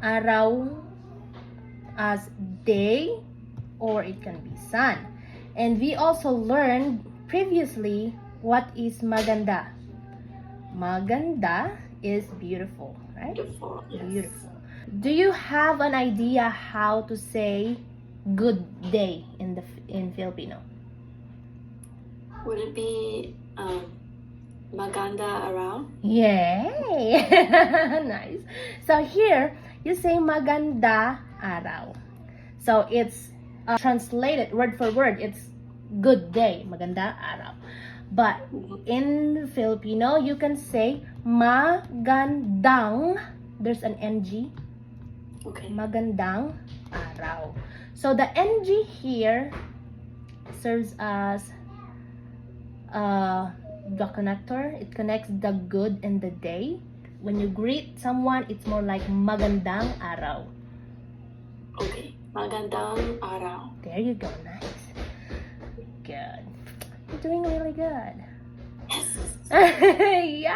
Araw as day, or it can be sun. And we also learned previously what is maganda. Maganda is beautiful, right? Beautiful. Yes. Beautiful. Do you have an idea how to say good day in Filipino? Would it be maganda araw? Yay! Nice. So here, you say maganda araw. So it's translated word for word. It's good day, maganda araw. But in Filipino, you can say magandang. There's an NG. Okay. Magandang araw. So the NG here serves as the connector. It connects the good and the day. When you greet someone, it's more like magandang araw. Okay. Magandang araw. There you go. Nice. Good. You're doing really good. Yes. Yeah.